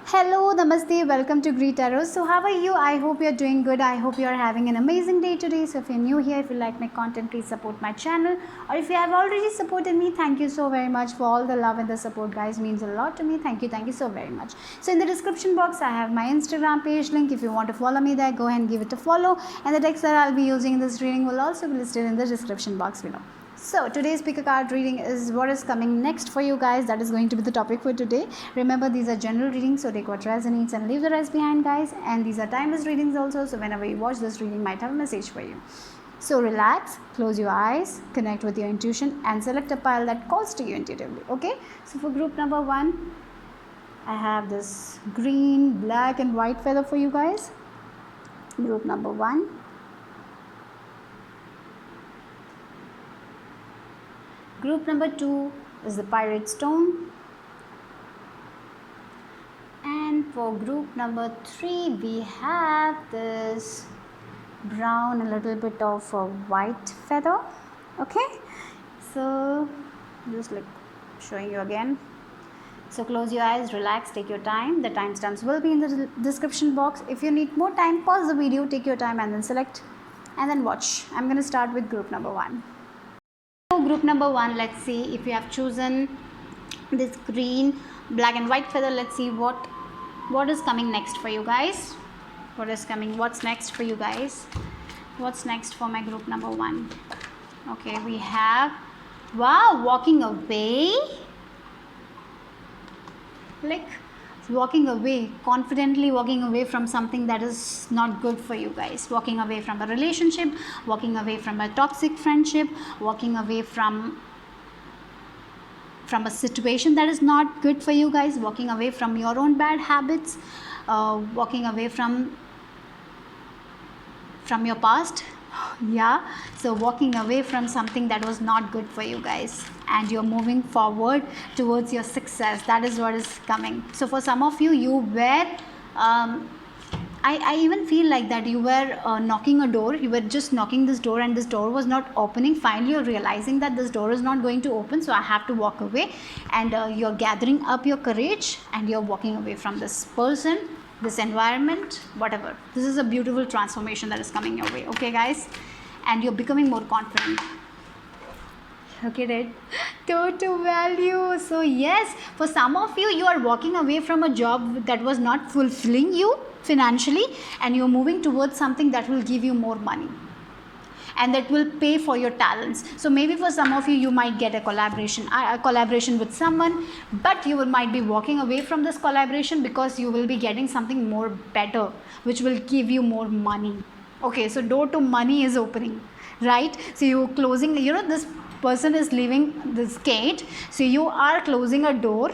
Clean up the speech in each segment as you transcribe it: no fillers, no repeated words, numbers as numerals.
Hello, Namaste, welcome to Greet Tarot. So how are you? I hope you're doing good. I hope you're having an amazing day today. So if you're new here, if you like my content, please support my channel. Or if you have already supported me, thank you so very much for all the love and the support, guys. It means a lot to me. Thank you so very much. So in the description box, I have my Instagram page link. If you want to follow me there, go ahead and give it a follow. And the text that I'll be using in this reading will also be listed in the description box below. So today's pick a card reading is what is coming next for you guys. That is going to be the topic for today. Remember, these are general readings, so take what resonates and leave the rest behind, guys. And these are timeless readings also, so whenever you watch this reading might have a message for you. So relax, close your eyes, connect with your intuition and select a pile that calls to you intuitively. Okay, so for group number 1, I have this green, black and white feather for you guys. Group number 1. Group number 2 is the pirate stone. And for group number 3, we have this brown, a little bit of a white feather. Okay, so just like showing you again. So close your eyes, relax, take your time. The timestamps will be in the description box. If you need more time, pause the video, take your time and then select and then watch. I'm going to start with group number 1. Group number 1, let's see if you have chosen this green, black and white feather. Let's see what is coming next for you guys. What's next for you guys? What's next for my group number 1? Okay, we have, wow, walking away. Like walking away, confidently walking away from something that is not good for you guys. Walking away from a relationship, walking away from a toxic friendship, walking away from a situation that is not good for you guys, walking away from your own bad habits, walking away from your past. Yeah, so walking away from something that was not good for you guys, and you're moving forward towards your success. That is what is coming. So for some of you, you were I even feel like that you were knocking a door. You were just knocking this door and this door was not opening. Finally you're realizing that this door is not going to open, so I have to walk away, and you're gathering up your courage and you're walking away from this person, this environment, whatever. This is a beautiful transformation that is coming your way. Okay guys, and you're becoming more confident. Okay, right? Total value. So yes, for some of you, you are walking away from a job that was not fulfilling you financially, and you're moving towards something that will give you more money and that will pay for your talents. So maybe for some of you, you might get a collaboration with someone, but you might be walking away from this collaboration because you will be getting something more better, which will give you more money. Okay, so door to money is opening, right? So you're closing, this person is leaving this gate, so you are closing a door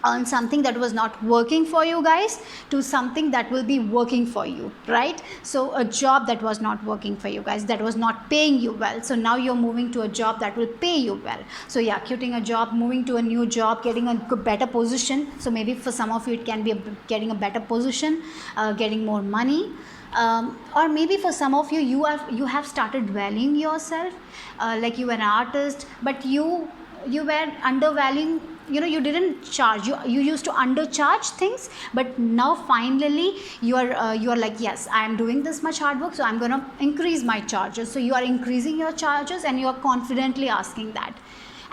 on something that was not working for you guys to something that will be working for you, right? So a job that was not working for you guys, that was not paying you well, so now you're moving to a job that will pay you well. So yeah, quitting a job, moving to a new job, getting a better position. So maybe for some of you it can be getting a better position, getting more money, or maybe for some of you, you have started valuing yourself, like you were an artist, but you were undervaluing. You didn't charge, you used to undercharge things, but now finally you are like, yes, I am doing this much hard work, so I'm going to increase my charges. So you are increasing your charges and you are confidently asking that.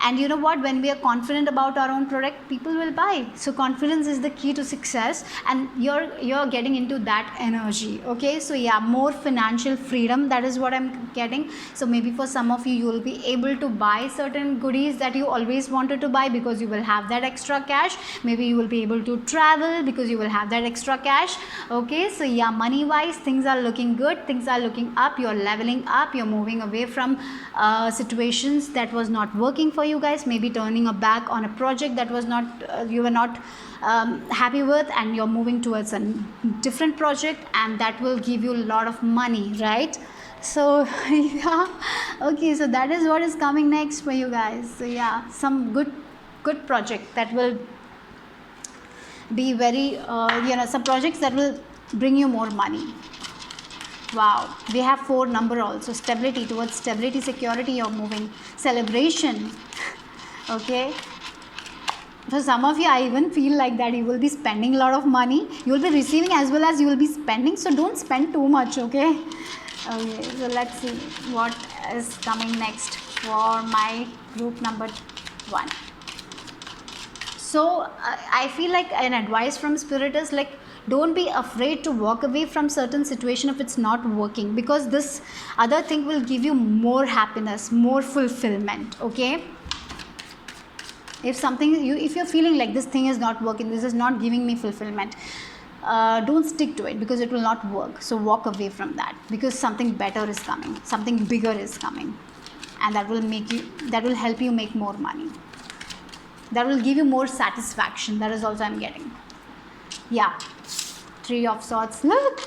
And you know what, when we are confident about our own product, people will buy. So confidence is the key to success, and you're getting into that energy. Okay, so yeah, more financial freedom, that is what I'm getting. So maybe for some of you, you will be able to buy certain goodies that you always wanted to buy because you will have that extra cash. Maybe you will be able to travel because you will have that extra cash. Okay, so yeah, money wise, things are looking good, things are looking up, you're leveling up, you're moving away from situations that was not working for you guys, maybe turning a back on a project that was not you were not happy with, and you're moving towards a different project, and that will give you a lot of money, right? So yeah, okay, so that is what is coming next for you guys. So yeah, some good project that will be very some projects that will bring you more money. Wow, we have 4 number also. Stability, towards stability, security, you're moving. Celebration. Okay, For some of you, I even feel like that you will be spending a lot of money. You will be receiving as well as you will be spending. So don't spend too much, okay? Okay, so let's see what is coming next for my group number 1. So I feel like an advice from spirit is like, don't be afraid to walk away from certain situation if it's not working, because this other thing will give you more happiness, more fulfillment, okay? If you're feeling like this thing is not working, this is not giving me fulfillment, don't stick to it, because it will not work. So walk away from that, because something better is coming, something bigger is coming, and that will help you make more money, that will give you more satisfaction. That is also I'm getting. Yeah, 3 of Swords. Look.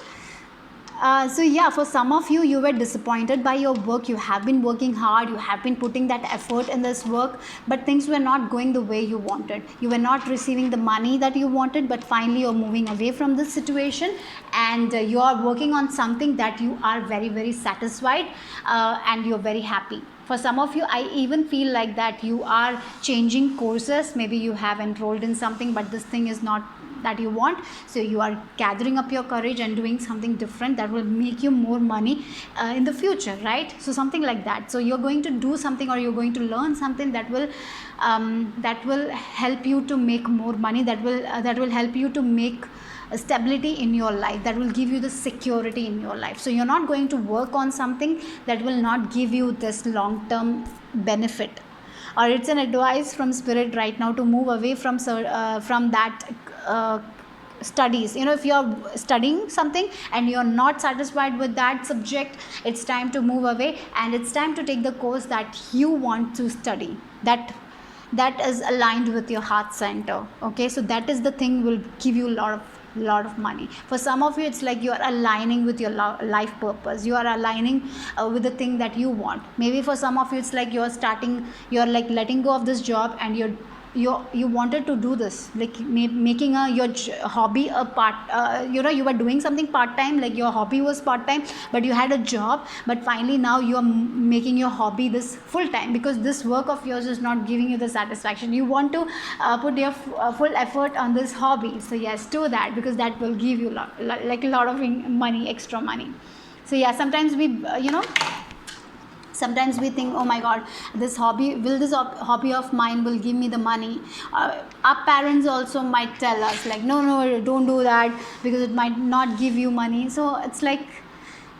So yeah, for some of you, you were disappointed by your work. You have been working hard, you have been putting that effort in this work, but things were not going the way you wanted. You were not receiving the money that you wanted, but finally you're moving away from this situation, and you are working on something that you are very, very satisfied, and you're very happy. For some of you, I even feel like that you are changing courses. Maybe you have enrolled in something, but this thing is not that you want, so you are gathering up your courage and doing something different that will make you more money in the future, right? So something like that. So you're going to do something, or you're going to learn something that will help you to make more money, that will help you to make stability in your life, that will give you the security in your life. So you're not going to work on something that will not give you this long term benefit. Or it's an advice from spirit right now to move away from that studies. If you're studying something and you're not satisfied with that subject, it's time to move away, and it's time to take the course that you want to study, that is aligned with your heart center, okay? So that is the thing will give you a lot of money. For some of you, it's like you are aligning with your life purpose, you are aligning with the thing that you want. Maybe for some of you, it's like you're like letting go of this job, and you wanted to do this, like making your hobby a part, you were doing something part time, like your hobby was part time, but you had a job, but finally now you are making your hobby this full time, because this work of yours is not giving you the satisfaction. You want to put your full effort on this hobby. So yes, do that, because that will give you like a lot of money, extra money. So yeah, sometimes we think, oh my god, this hobby of mine will give me the money. Our parents also might tell us like, no, don't do that, because it might not give you money. So it's like,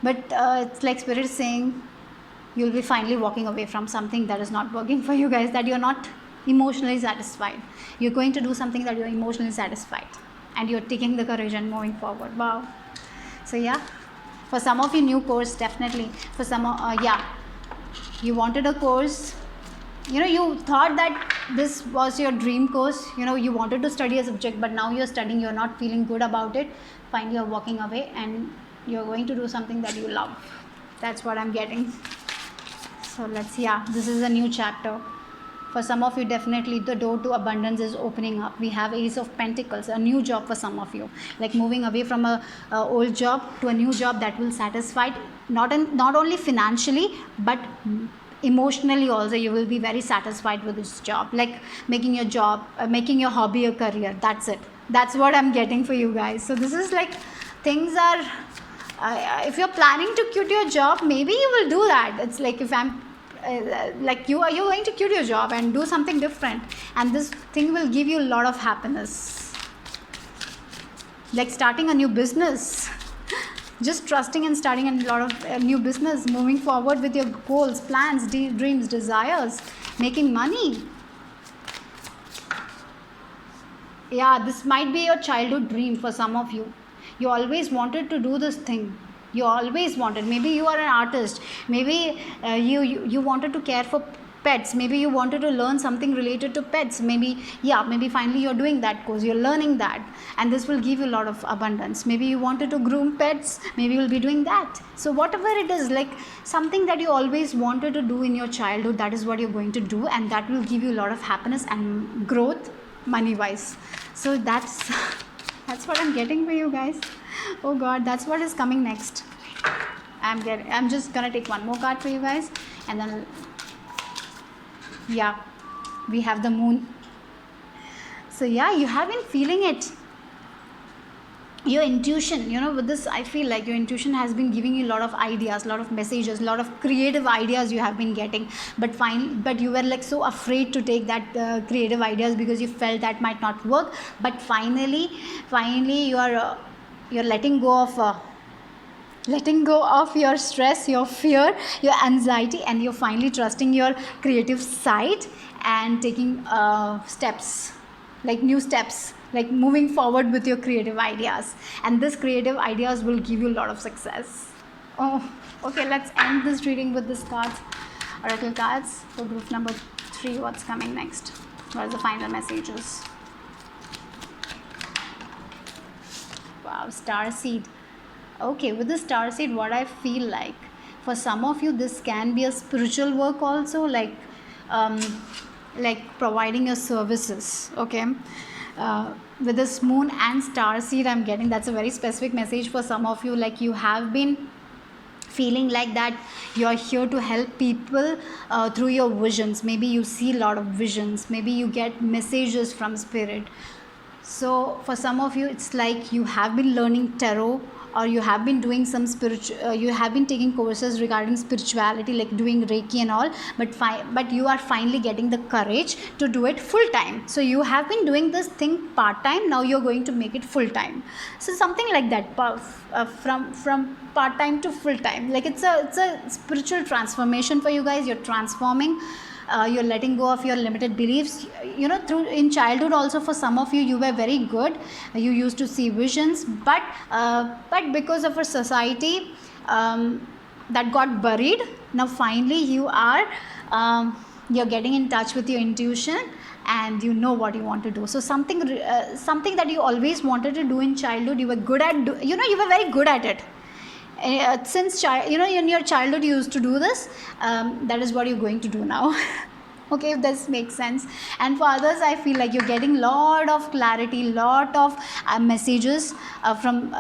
but it's like spirit saying, you'll be finally walking away from something that is not working for you guys, that you're not emotionally satisfied. You're going to do something that you're emotionally satisfied, and you're taking the courage and moving forward. Wow. So yeah, for some of you, new course, definitely. For some you wanted a course, you thought that this was your dream course, you wanted to study a subject, but now you're studying, you're not feeling good about it. Finally you're walking away, and you're going to do something that you love. That's what I'm getting. So this is a new chapter. For some of you, definitely the door to abundance is opening up. We have Ace of Pentacles, a new job for some of you, like moving away from a old job to a new job that will satisfy, not only financially, but emotionally also. You will be very satisfied with this job, like making your hobby a career. That's it. That's what I'm getting for you guys. So this is like, things are, if you're planning to quit your job, maybe you will do that. It's like, if I'm like you're going to quit your job and do something different, and this thing will give you a lot of happiness, like starting a new business, just trusting and starting a lot of new business, moving forward with your goals, plans, dreams, desires, making money. Yeah, this might be your childhood dream. For some of you, you always wanted to do this thing. You always wanted. Maybe you are an artist. Maybe you wanted to care for pets. Maybe you wanted to learn something related to pets. Maybe finally you're doing that course. You're learning that, and this will give you a lot of abundance. Maybe you wanted to groom pets. Maybe you'll be doing that. So whatever it is, like something that you always wanted to do in your childhood, that is what you're going to do, and that will give you a lot of happiness and growth, money wise. So that's what I'm getting for you guys. Oh god, that's what is coming next. I'm just gonna take one more card for you guys, and then we have the Moon. So yeah, you have been feeling it. Your intuition, with this I feel like your intuition has been giving you a lot of ideas, a lot of messages, a lot of creative ideas you have been getting, but you were like so afraid to take that creative ideas because you felt that might not work. But finally you're letting go of your stress, your fear, your anxiety, and you're finally trusting your creative side and taking steps, like new steps, like moving forward with your creative ideas. And this creative ideas will give you a lot of success. Oh, okay, let's end this reading with this cards, oracle cards for group number 3. What's coming next? What are the final messages? Wow, star seed. Okay, with the star seed, what I feel like, for some of you this can be a spiritual work also, like providing your services. Okay, with this moon and star seed I'm getting, that's a very specific message for some of you. Like you have been feeling like that you're here to help people through your visions. Maybe you see a lot of visions, maybe you get messages from spirit. So for some of you it's like you have been learning tarot, or you have been doing some you have been taking courses regarding spirituality, like doing reiki and all, but you are finally getting the courage to do it full time. So you have been doing this thing part time, now you're going to make it full time. So something like that, from part time to full time, like it's a spiritual transformation for you guys. You're transforming, you're letting go of your limited beliefs. Through in childhood also, for some of you were very good, you used to see visions, but because of our society, that got buried. Now finally you're getting in touch with your intuition, and you know what you want to do. So something that you always wanted to do in childhood, you were good at you were very good at it. Since in your childhood you used to do this, that is what you're going to do now. Okay, if this makes sense. And for others, I feel like you're getting lot of clarity, lot of messages from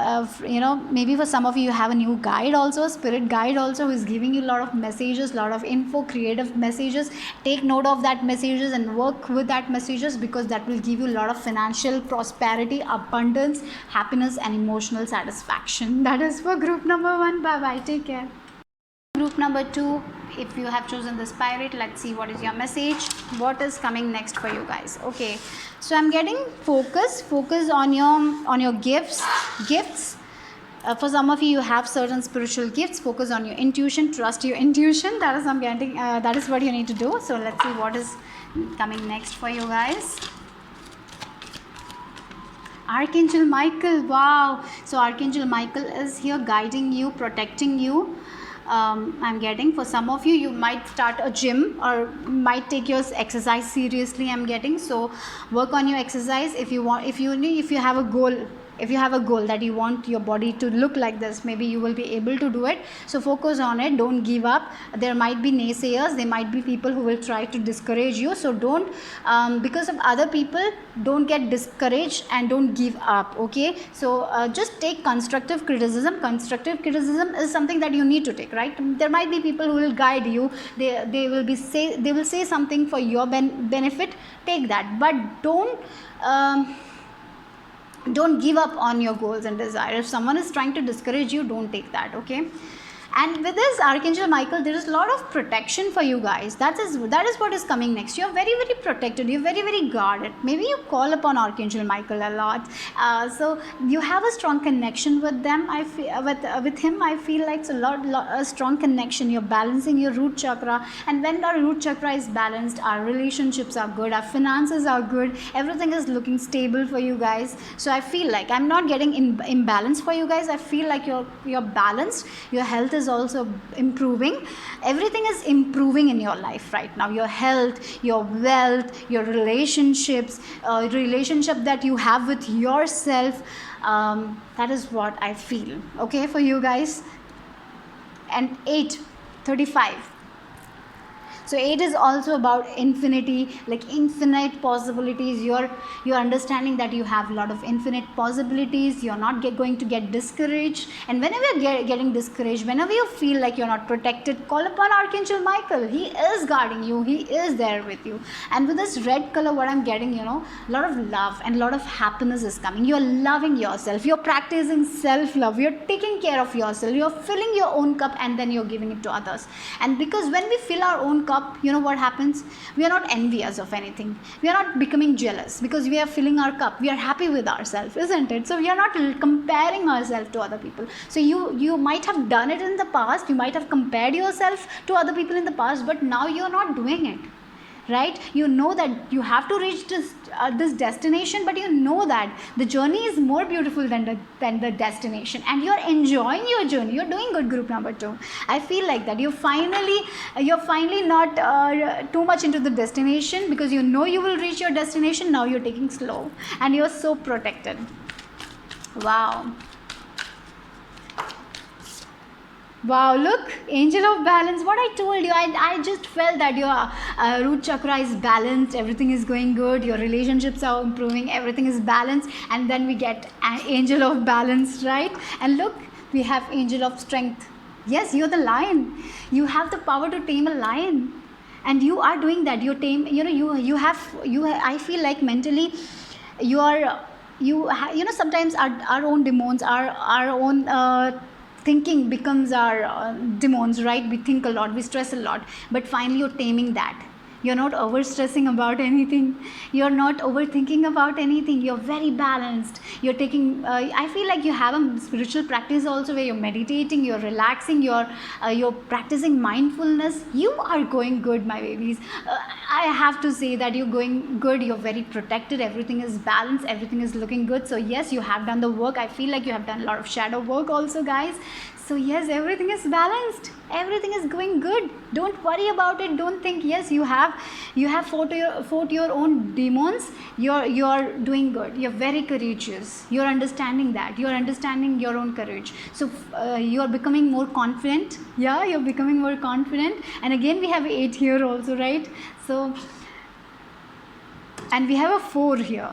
maybe for some of you have a new guide also, a spirit guide also, who is giving you a lot of messages, lot of info, creative messages. Take note of that messages and work with that messages, because that will give you a lot of financial prosperity, abundance, happiness, and emotional satisfaction. That is for group number 1. Bye bye, take care. Group number 2, if you have chosen the spirit, let's see what is your message, what is coming next for you guys. Okay, so I'm getting focus on your gifts. For some of you have certain spiritual gifts. Focus on your intuition, trust your intuition. That is I'm getting, that is what you need to do. So let's see what is coming next for you guys. Archangel Michael. Wow, so Archangel Michael is here guiding you, protecting you. I'm getting, for some of you might start a gym or might take your exercise seriously. I'm getting, so work on your exercise. If you have a goal, that you want your body to look like this, maybe you will be able to do it. So focus on it, don't give up. There might be naysayers, there might be people who will try to discourage you. So don't because of other people, don't get discouraged and don't give up. Okay, so just take constructive criticism. Constructive criticism is something that you need to take, right? There might be people who will guide you, they will say something for your benefit. Take that, but don't give up on your goals and desires. If someone is trying to discourage you, don't take that. Okay, and with this Archangel Michael, there is a lot of protection for you guys. That is what is coming next. You're very, very protected, you're very, very guarded. Maybe you call upon Archangel Michael a lot, so you have a strong connection with them. I feel with him, I feel like it's a strong connection. You're balancing your root chakra, and when our root chakra is balanced, our relationships are good, our finances are good, everything is looking stable for you guys. So I feel like I'm not getting imbalance for you guys. I feel like you're balanced. Your health is also improving. Everything is improving in your life right now. Your health, your wealth, your relationships, relationship that you have with yourself. That is what I feel. Okay, for you guys. And 8:35. So 8 is also about infinity, like infinite possibilities. You're understanding that you have a lot of infinite possibilities. You're not going to get discouraged, and whenever you're getting discouraged, whenever you feel like you're not protected, call upon Archangel Michael. He is guarding you, he is there with you. And with this red color, what I'm getting, a lot of love and a lot of happiness is coming. You're loving yourself, you're practicing self-love, you're taking care of yourself, you're filling your own cup, and then you're giving it to others. And because when we fill our own cup, what happens? We are not envious of anything, we are not becoming jealous, because we are filling our cup, we are happy with ourselves, isn't it? So we are not comparing ourselves to other people. So you might have done it in the past, you might have compared yourself to other people in the past, but now you're not doing it, right? You know that you have to reach this destination, but you know that the journey is more beautiful than the destination, and you're enjoying your journey. You're doing good, group number 2. I feel like that you're finally not too much into the destination, because you know you will reach your destination. Now you're taking slow, and you're so protected. Wow, look, angel of balance. What I told you, I just felt that your root chakra is balanced, everything is going good, your relationships are improving, everything is balanced, and then we get an angel of balance, right? And look, we have angel of strength. Yes, you're the lion, you have the power to tame a lion, and you are doing that. You tame, I feel like mentally you are, sometimes our own demons, our own thinking becomes our demons, right? We think a lot, we stress a lot, but finally you're taming that. You're not over stressing about anything, you're not overthinking about anything, you're very balanced. You're taking I feel like you have a spiritual practice also, where you're meditating, you're relaxing, you're practicing mindfulness. You are going good, my babies. I have to say that you're going good, you're very protected, everything is balanced, everything is looking good. So yes, you have done the work. I feel like you have done a lot of shadow work also, guys. So yes, everything is balanced, everything is going good. Don't worry about it, don't think. Yes, you have fought your own demons. You're doing good, you're very courageous, you're understanding that, you're understanding your own courage. So you're becoming more confident. Yeah, you're becoming more confident. And again, we have 8 here also, right? So, and we have a 4 here,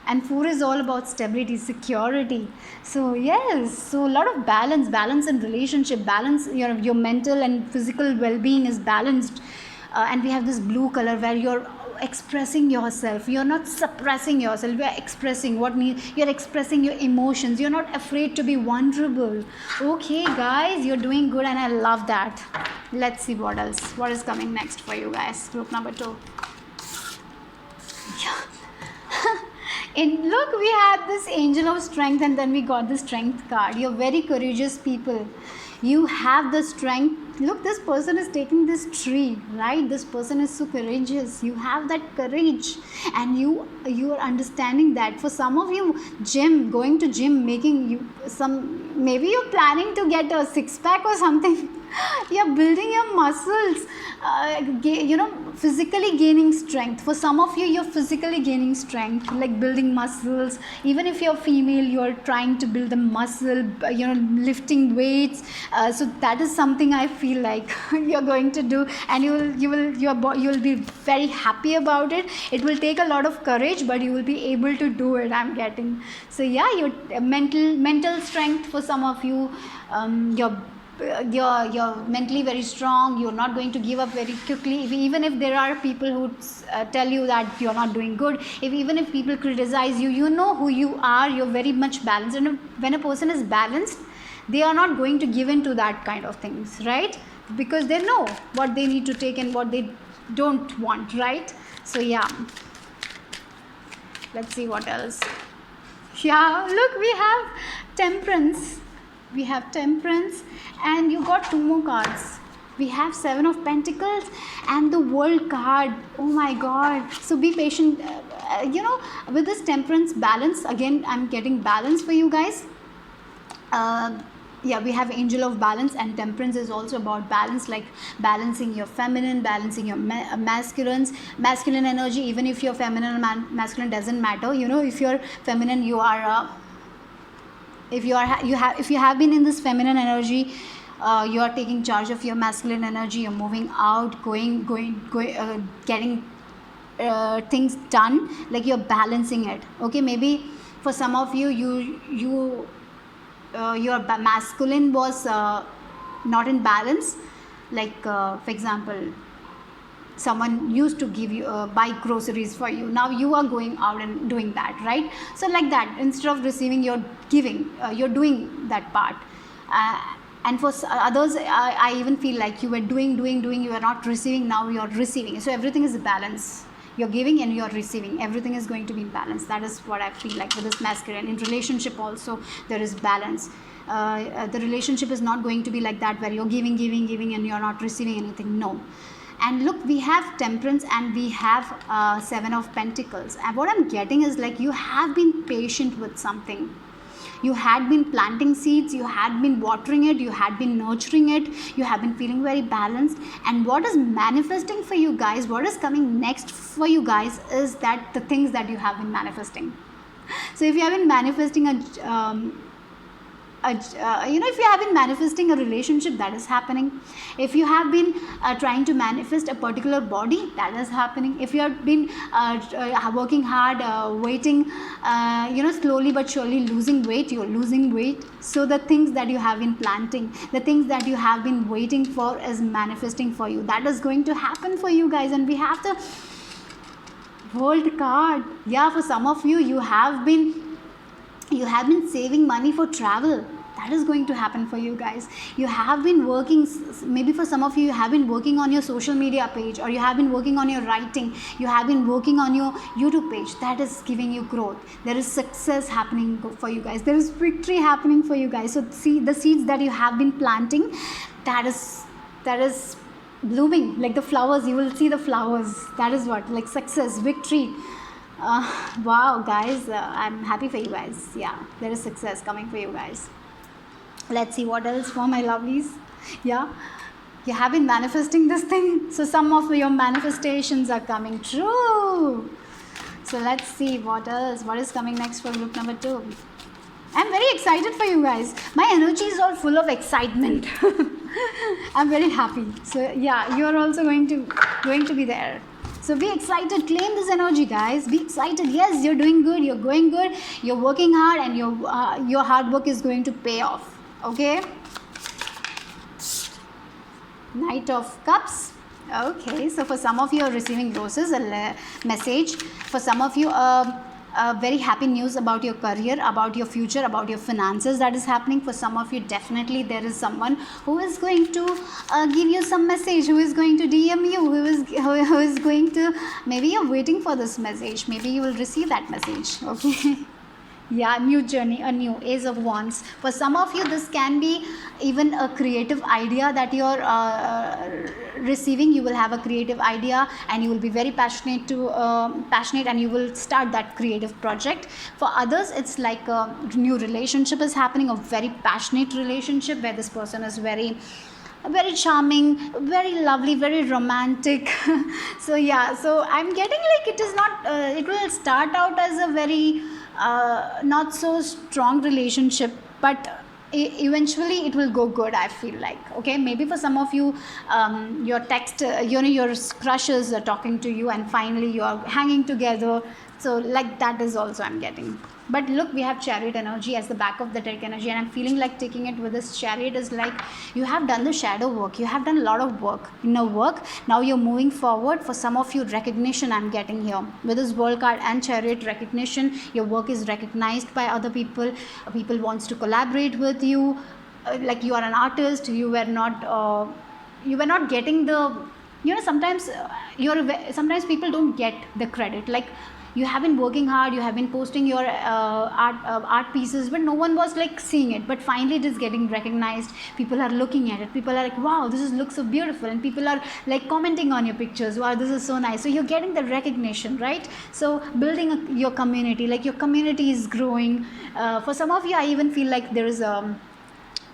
and 4 is all about stability, security. So yes, so a lot of balance in relationship, balance, your mental and physical well-being is balanced. And we have this blue color, where you're expressing yourself, you're not suppressing yourself, you're expressing you're expressing your emotions, you're not afraid to be vulnerable. Okay guys, you're doing good, and I love that. Let's see what else, what is coming next for you guys, group number 2. Yeah. And look, we had this angel of strength, and then we got the strength card. You're very courageous people, you have the strength. Look, this person is taking this tree, right? This person is so courageous, you have that courage, and you are understanding that. For some of you, going to gym, making you maybe you're planning to get a 6-pack or something. You're building your muscles, physically gaining strength. For some of you, you're physically gaining strength, like building muscles. Even if you're female, you're trying to build a muscle, lifting weights. So that is something I feel like you're going to do, and you'll be very happy about it. It will take a lot of courage, but you will be able to do it, I'm getting. So yeah, your mental strength. For some of you, you're mentally very strong, you're not going to give up very quickly. Even if there are people who tell you that you're not doing good, even if people criticize you, you know who you are, you're very much balanced. And when a person is balanced, they are not going to give in to that kind of things, right? Because they know what they need to take and what they don't want, right? So yeah, let's see what else. Yeah, look, we have temperance. We have temperance, and you got 2 more cards. We have 7 of Pentacles and the World card. Oh my God. So be patient. With this temperance, balance. Again, I'm getting balance for you guys. Yeah, we have angel of balance, and temperance is also about balance, like balancing your feminine, balancing your masculine energy. Even if you're feminine or masculine, doesn't matter. If you're feminine, you are if you have been in this feminine energy, You are taking charge of your masculine energy. You're moving out, going, getting things done. Like you're balancing it. Okay, maybe for some of you, your masculine was not in balance. Like for example, someone used to give you buy groceries for you, now you are going out and doing that, right? So like that, instead of receiving, you're giving, you're doing that part. And for others, I even feel like you were doing, you are not receiving, now you're receiving. So everything is a balance. You're giving and you're receiving, everything is going to be in balance. That is what I feel like with this masculine. In relationship also, there is balance. The relationship is not going to be like that, where you're giving and you're not receiving anything. No. And look, we have temperance and we have 7 of pentacles, and what I'm getting is like you have been patient with something. You had been planting seeds, you had been watering it, you had been nurturing it, you have been feeling very balanced. And what is manifesting for you guys, what is coming next for you guys, is that the things that you have been manifesting. So if you have been manifesting if you have been manifesting a relationship, that is happening. If you have been trying to manifest a particular body, that is happening. If you have been working hard, waiting, slowly but surely losing weight, you're losing weight. So the things that you have been planting, the things that you have been waiting for, is manifesting for you. That is going to happen for you guys. And we have the World card. Yeah, for some of you, you have been saving money for travel. That is going to happen for you guys. You have been working, maybe for some of you, you have been working on your social media page, or you have been working on your writing, you have been working on your YouTube page. That is giving you growth. There is success happening for you guys. There is victory happening for you guys. So see, the seeds that you have been planting, that is blooming like the flowers. You will see the flowers. That is what, like success, victory. Wow, guys, I'm happy for you guys. Yeah, there is success coming for you guys. Let's see what else for my lovelies. Yeah, you have been manifesting this thing, so some of your manifestations are coming true. So let's see what else, what is coming next for group number 2. I'm very excited for you guys. My energy is all full of excitement. I'm very happy. So yeah, you're also going to be there. So be excited, claim this energy, guys. Be excited. Yes, you're doing good, you're going good, you're working hard, and your hard work is going to pay off. Okay. Knight of Cups. Okay, so for some of you are receiving roses, a message. For some of you, very happy news about your career, about your future, about your finances that is happening. For some of you, definitely there is someone who is going to give you some message, who is going to DM you, who is going to, maybe you're waiting for this message, maybe you will receive that message. Okay. Yeah, new journey, a new Ace of Wands. For some of you, this can be even a creative idea that you're receiving. You will have a creative idea and you will be very passionate and you will start that creative project. For others, it's like a new relationship is happening, a very passionate relationship where this person is very charming, very lovely, very romantic. So yeah, so I'm getting like it is not, it will start out as a very not so strong relationship, but eventually it will go good, I feel like. Okay, maybe for some of you, your text, your crushes are talking to you and finally you are hanging together. So like that is also I'm getting. But look, we have Chariot energy as the back of the deck energy, and I'm feeling like taking it with this Chariot is like you have done the shadow work, you have done a lot of work, inner work. Now you're moving forward. For some of you, recognition I'm getting here with this World card and Chariot. Recognition, your work is recognized by other people. People wants to collaborate with you. Like you are an artist, you were not getting the, sometimes sometimes people don't get the credit. Like you have been working hard, you have been posting your art pieces, but no one was like seeing it. But finally it is getting recognized. People are looking at it. People are like, wow, this looks so beautiful. And people are like commenting on your pictures. Wow, this is so nice. So you're getting the recognition, right? So building your community, like your community is growing. For some of you, I even feel like there is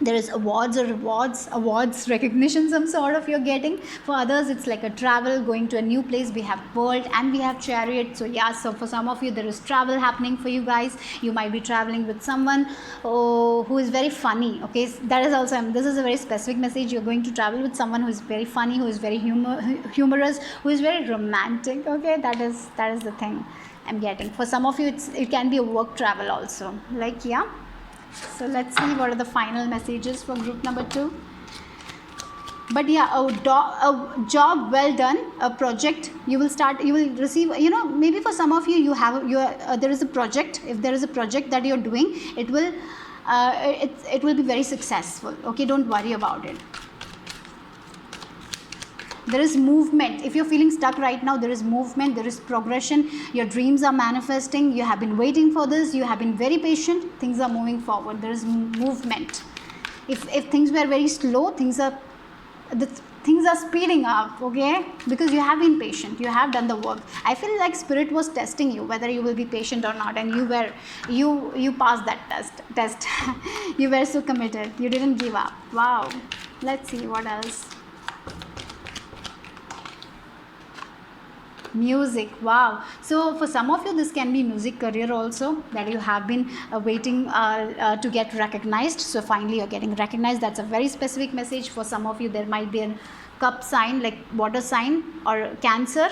there is awards or awards, recognition, some sort of you're getting. For others it's like a travel, going to a new place. We have world and we have chariot. So yeah, so for some of you there is travel happening for you guys. You might be traveling with someone who is very funny. Okay, that is also, this is a very specific message. You're going to travel with someone who is very funny, who is very humorous, who is very romantic. Okay, that is the thing I'm getting. For some of you it can be a work travel also, like, yeah. So let's see what are the final messages for group number 2. But yeah, a job well done, a project you will receive. Maybe for some of you there is a project. If there is a project that you're doing, it will be very successful. Okay, don't worry about it. There is movement. If you're feeling stuck right now, there is movement, there is progression. Your dreams are manifesting. You have been waiting for this. You have been very patient. Things are moving forward. There is movement. If things were very slow, things are speeding up. Okay, because you have been patient. You have done the work. I feel like spirit was testing you whether you will be patient or not, and you passed that test. You were so committed. You didn't give up. Wow. Let's see what else. Music. Wow. So for some of you this can be music career also, that you have been waiting to get recognized. So finally you're getting recognized. That's a very specific message. For some of you there might be a cup sign, like water sign, or Cancer,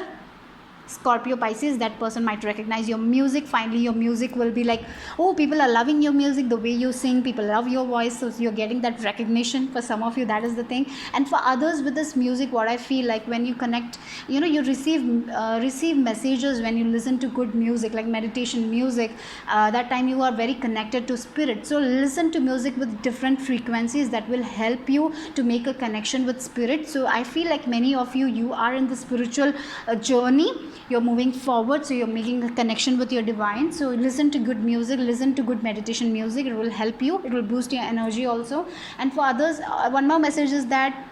Scorpio, Pisces. That person might recognize your music. Finally your music will be like, oh, people are loving your music, the way you sing, people love your voice. So you're getting that recognition. For some of you that is the thing. And for others with this music, what I feel like, when you connect, you receive messages when you listen to good music, like meditation music. That time you are very connected to spirit. So listen to music with different frequencies that will help you to make a connection with spirit. So I feel like many of you are in the spiritual journey. You're moving forward, so you're making a connection with your divine. So listen to good music, listen to good meditation music. It will help you, it will boost your energy also. And for others, one more message is that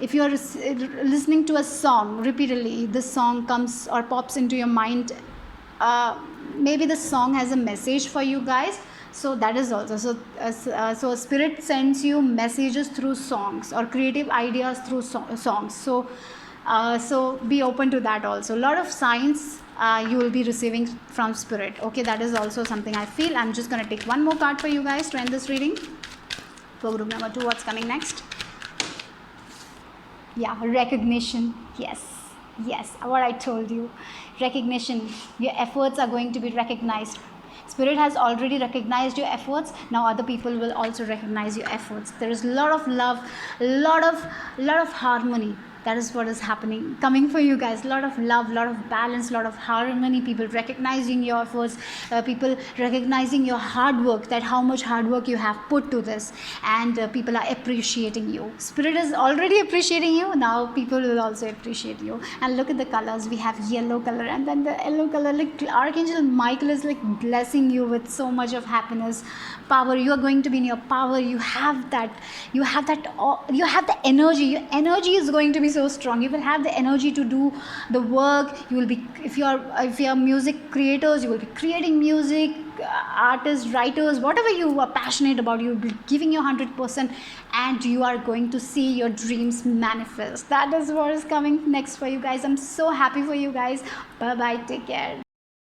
if you're listening to a song repeatedly, this song comes or pops into your mind, maybe the song has a message for you guys. So that is also, so spirit sends you messages through songs or creative ideas through songs. So be open to that also. A lot of signs you will be receiving from spirit. Okay, that is also something I feel. I'm just going to take one more card for you guys to end this reading. For group number 2, what's coming next? Yeah, recognition. Yes, what I told you. Recognition. Your efforts are going to be recognized. Spirit has already recognized your efforts. Now other people will also recognize your efforts. There is a lot of love, a lot of harmony. That is what is happening, coming for you guys. A lot of love, a lot of balance, a lot of harmony. People recognizing your efforts, people recognizing your hard work, that how much hard work you have put to this, and people are appreciating you. Spirit is already appreciating you. Now people will also appreciate you. And look at the colors. We have yellow color, and then the yellow color. Like Archangel Michael is like blessing you with so much of happiness, power. You are going to be in your power. You have the energy. Your energy is going to be so strong. You will have the energy to do the work. You will be, if you are music creators, you will be creating music. Artists, writers, whatever you are passionate about, you will be giving your 100%, and you are going to see your dreams manifest. That is what is coming next for you guys. I'm so happy for you guys. Bye bye, take care.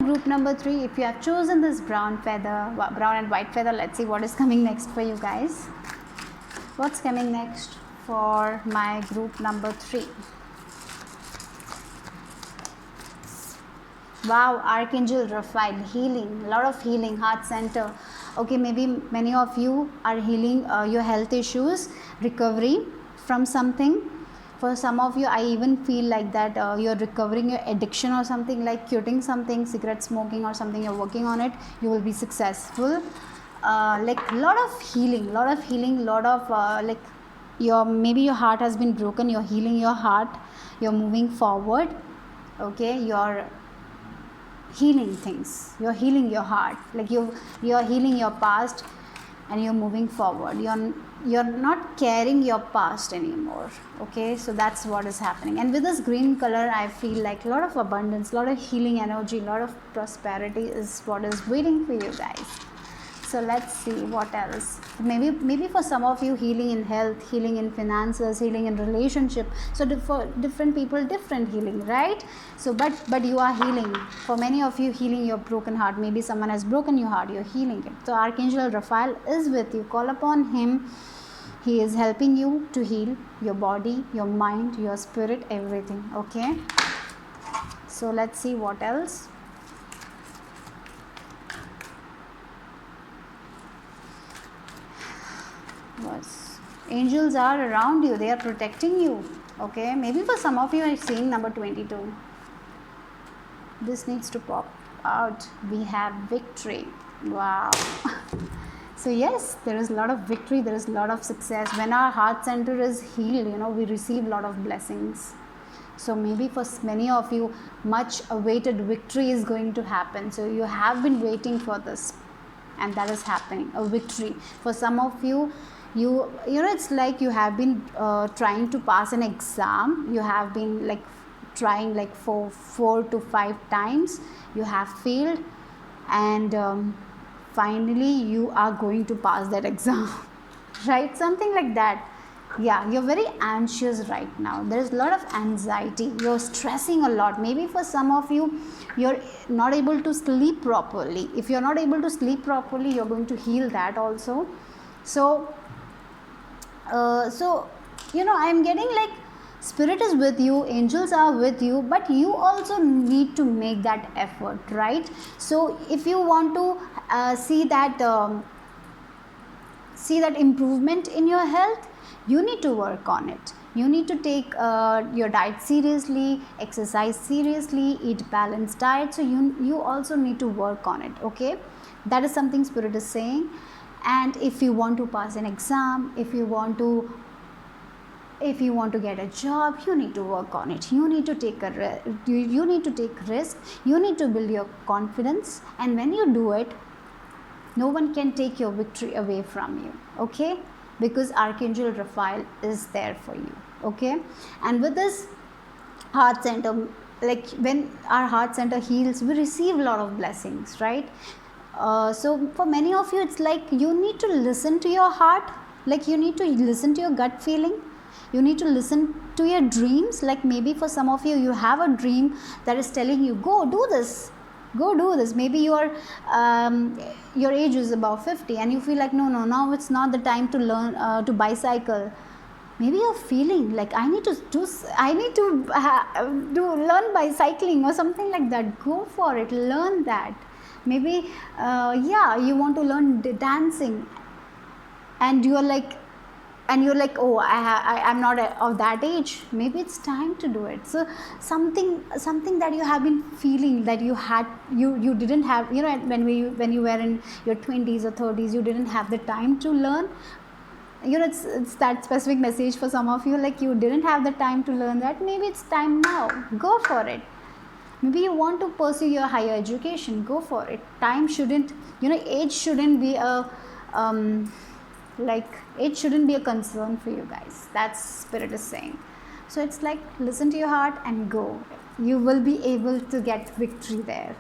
Group number 3, if you have chosen this brown and white feather, let's see what is coming next for you guys. What's coming next for my group number 3? Wow, Archangel Raphael, healing, a lot of healing, heart center. Okay, maybe many of you are healing your health issues, recovery from something. For some of you, I even feel like that you're recovering your addiction or something, like quitting something, cigarette smoking or something, you're working on it, you will be successful. Like lot of healing, like maybe your heart has been broken, you're healing your heart, you're moving forward. Okay, you're healing things, you're healing your heart, like you're healing your past, and you're moving forward. You're not carrying your past anymore. Okay, so that's what is happening. And with this green color, I feel like a lot of abundance, a lot of healing energy, a lot of prosperity is what is waiting for you guys. So let's see what else. Maybe for some of you, healing in health, healing in finances, healing in relationship. So for different people, different healing, right? So but you are healing. For many of you, healing your broken heart. Maybe someone has broken your heart, you're healing it. So Archangel Raphael is with you. Call upon him. He is helping you to heal your body, your mind, your spirit, everything. Okay. So let's see what else. Was angels are around you, they are protecting you. Okay, maybe for some of you I'm seeing number 22. This needs to pop out. We have victory. Wow. So yes, there is a lot of victory, there is a lot of success. When our heart center is healed, we receive a lot of blessings. So maybe for many of you, much awaited victory is going to happen. So you have been waiting for this, and that is happening, a victory. For some of you, it's like you have been trying to pass an exam. You have been like trying like for 4 to 5 times. You have failed, and finally you are going to pass that exam. Right, something like that. Yeah, you're very anxious right now. There is a lot of anxiety. You're stressing a lot. Maybe for some of you, you're not able to sleep properly. If you're not able to sleep properly, you're going to heal that also. So I'm getting like spirit is with you, angels are with you, but you also need to make that effort, right? So if you want to see that improvement in your health, you need to work on it. You need to take your diet seriously, exercise seriously, eat balanced diet. So you also need to work on it. Okay, that is something spirit is saying. And if you want to pass an exam, if you want to get a job, you need to work on it. You need to take you need to take risk. You need to build your confidence, and when you do it, no one can take your victory away from you. Okay, because Archangel Raphael is there for you. Okay, and with this heart center, like when our heart center heals, we receive a lot of blessings, right? So for many of you, it's like you need to listen to your heart. Like you need to listen to your gut feeling. You need to listen to your dreams. Like maybe for some of you, you have a dream that is telling you, go do this. Maybe your age is about 50 and you feel like no, now it's not the time to learn to bicycle. Maybe you're feeling like I need to learn bicycling or something like that. Go for it, learn that. Maybe you want to learn dancing, and you're like, oh, I'm not of that age. Maybe it's time to do it. So something that you have been feeling that you didn't have, when you were in your 20s or 30s, you didn't have the time to learn. It's that specific message for some of you, like you didn't have the time to learn that. Maybe it's time now. Go for it. Maybe you want to pursue your higher education. Go for it. Time shouldn't, age shouldn't be a it shouldn't be a concern for you guys. That's spirit is saying. So it's like, listen to your heart and go. You will be able to get victory there.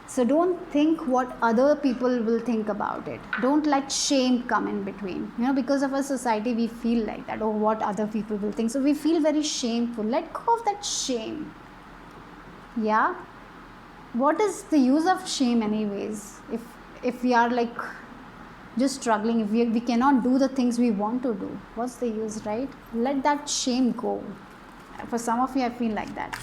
So don't think what other people will think about it. Don't let shame come in between. Because of our society, we feel like that. Oh, what other people will think. So we feel very shameful. Let go of that shame. Yeah. What is the use of shame anyways? If we are like just struggling, if we cannot do the things we want to do, what's the use, right? Let that shame go. For some of you, I feel like that.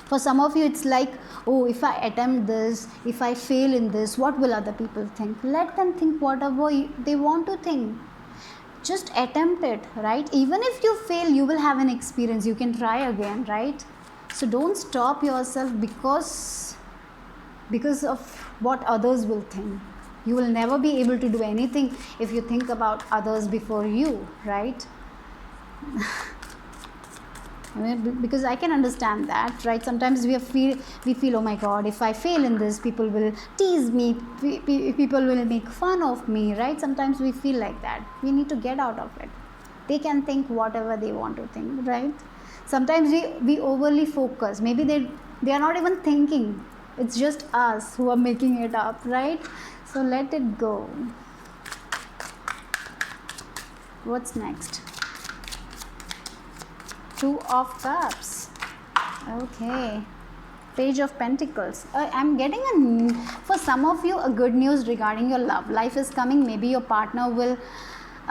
For some of you, it's like, oh, if I attempt this, if I fail in this, what will other people think? Let them think whatever they want to think. Just attempt it, right? Even if you fail, you will have an experience. You can try again, right? So don't stop yourself because of what others will think. You will never be able to do anything if you think about others before you, right? Because I can understand that, right? Sometimes we feel, oh my God, if I fail in this, people will tease me, people will make fun of me, right? Sometimes we feel like that. We need to get out of it. They can think whatever they want to think, right? Sometimes we overly focus. Maybe they are not even thinking. It's just us who are making it up, right? So let it go. What's next? Two of Cups. Okay. Page of Pentacles. I'm getting for some of you a good news regarding your love life is coming. Maybe your partner will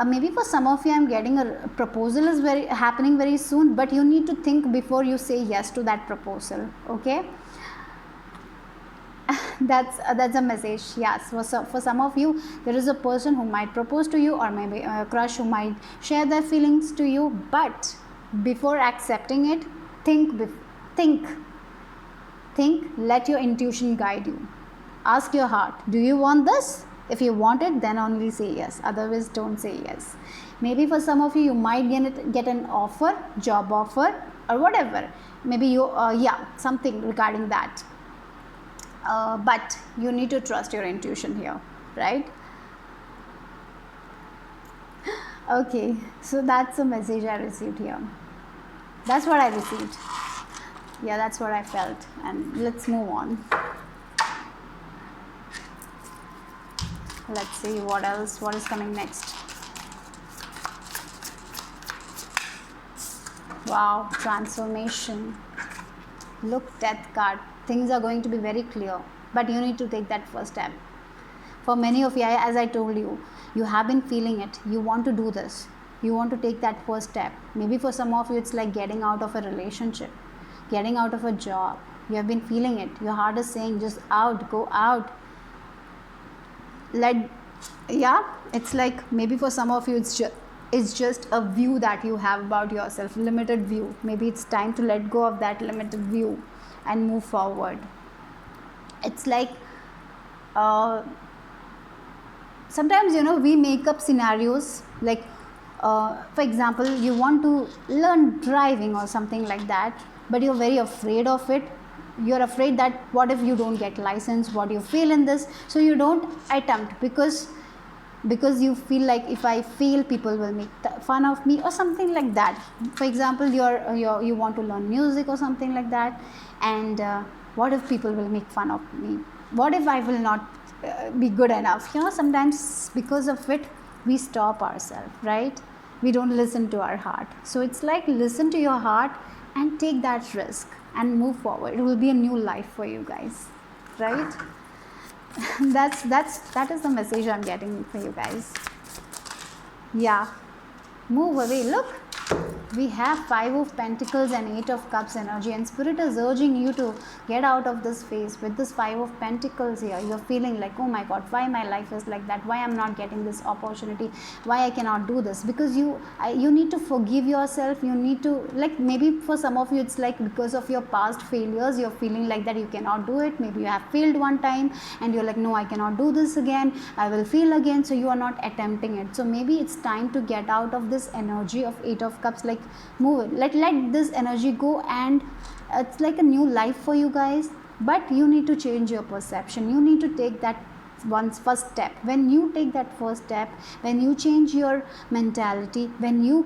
maybe for some of you I'm getting a proposal is happening very soon, but you need to think before you say yes to that proposal. Okay. That's a message. Yes, for some of you there is a person who might propose to you, or maybe a crush who might share their feelings to you, but before accepting it, think, let your intuition guide you. Ask your heart, do you want this? If you want it, then only say yes, otherwise don't say yes. Maybe for some of you might get an offer, job offer or whatever, maybe you something regarding that, but you need to trust your intuition here, right? Okay, so that's a message I received here. That's what I received. Yeah, that's what I felt. And let's move on. Let's see what else, what is coming next. Wow, transformation. Look, Death card. Things are going to be very clear, but you need to take that first step. For many of you, as I told you, you have been feeling it. You want to do this. You want to take that first step. Maybe for some of you, it's like getting out of a relationship, getting out of a job. You have been feeling it. Your heart is saying, just out, go out. It's like maybe for some of you, it's just a view that you have about yourself, limited view. Maybe it's time to let go of that limited view and move forward. It's like sometimes we make up scenarios like for example, you want to learn driving or something like that, but you're very afraid of it. You're afraid that what if you don't get license, what do you feel in this, so you don't attempt because you feel like if I fail, people will make fun of me or something like that. For example, you want to learn music or something like that, and what if people will make fun of me, what if I will not be good enough. Sometimes because of it we stop ourselves, right? We don't listen to our heart. So it's like, listen to your heart and take that risk and move forward. It will be a new life for you guys, right? That is the message I'm getting for you guys. Yeah, move away. Look, we have 5 of Pentacles and 8 of Cups energy, and Spirit is urging you to get out of this phase. With this 5 of Pentacles here, you're feeling like, oh my God, why my life is like that, why I'm not getting this opportunity, why I cannot do this. Because you need to forgive yourself. You need to, like, maybe for some of you it's like because of your past failures, you're feeling like that you cannot do it. Maybe you have failed one time and you're like, no, I cannot do this again, I will fail again, so you are not attempting it. So maybe it's time to get out of this energy of 8 of Cups. Like, move it, let this energy go, and it's like a new life for you guys. But you need to change your perception. You need to take that first step. When you take that first step, when you change your mentality, when you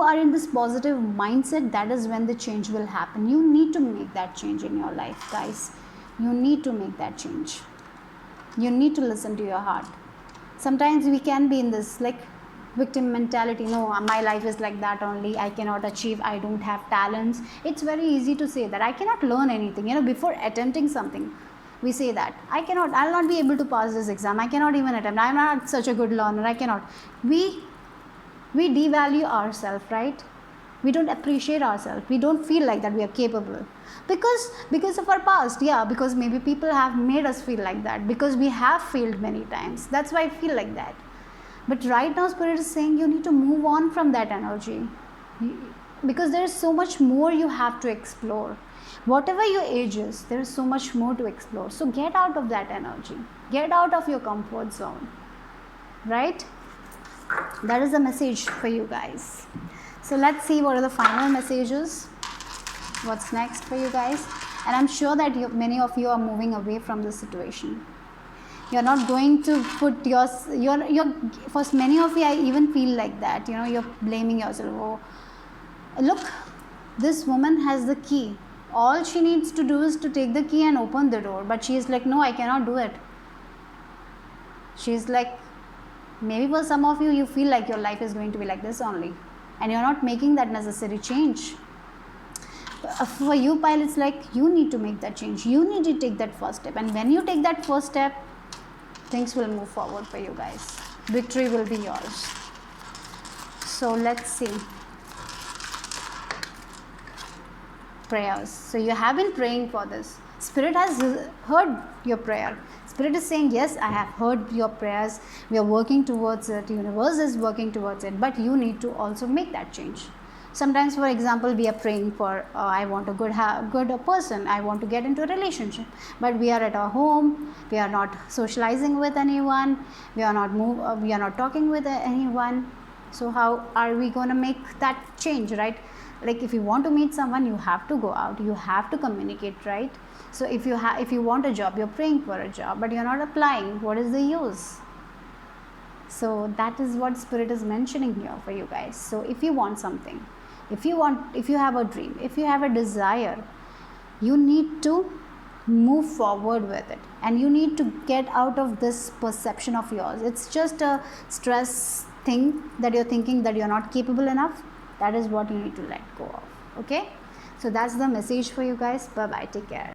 are in this positive mindset, that is when the change will happen. You need to make that change in your life, guys. You need to make that change. You need to listen to your heart. Sometimes we can be in this like victim mentality. No, my life is like that only, I cannot achieve, I don't have talents. It's very easy to say that I cannot learn anything. Before attempting something, we say that I'll not be able to pass this exam, I cannot even attempt, I'm not such a good learner, I cannot. We devalue ourselves, right? We don't appreciate ourselves. We don't feel like that we are capable because of our past. Yeah, because maybe people have made us feel like that, because we have failed many times. That's why I feel like that. But right now, Spirit is saying you need to move on from that energy, because there is so much more you have to explore. Whatever your age is, there is so much more to explore. So get out of that energy. Get out of your comfort zone. Right? That is the message for you guys. So let's see what are the final messages. What's next for you guys? And I'm sure that many of you are moving away from this situation. You're not going to put you're for many of you, I even feel like that, you're blaming yourself. Oh, look, this woman has the key. All she needs to do is to take the key and open the door, but she is like, no, I cannot do it. She's like, maybe for some of you, you feel like your life is going to be like this only, and you're not making that necessary change. For you, pilots, like, you need to make that change. You need to take that first step, and when you take that first step, things will move forward for you guys. Victory will be yours. So let's see. Prayers. So you have been praying for this. Spirit has heard your prayer. Spirit is saying, yes, I have heard your prayers. We are working towards it. Universe is working towards it. But you need to also make that change. Sometimes, for example, we are praying for, I want a good person. I want to get into a relationship. But we are at our home. We are not socializing with anyone. We are not talking with anyone. So how are we going to make that change, right? Like, if you want to meet someone, you have to go out, you have to communicate, right? So if you want a job, you're praying for a job, but you're not applying, what is the use? So that is what Spirit is mentioning here for you guys. So if you want something, if you have a dream, if you have a desire, you need to move forward with it, and you need to get out of this perception of yours. It's just a stress thing that you're thinking that you're not capable enough. That is what you need to let go of. Okay, so that's the message for you guys. Bye bye, take care.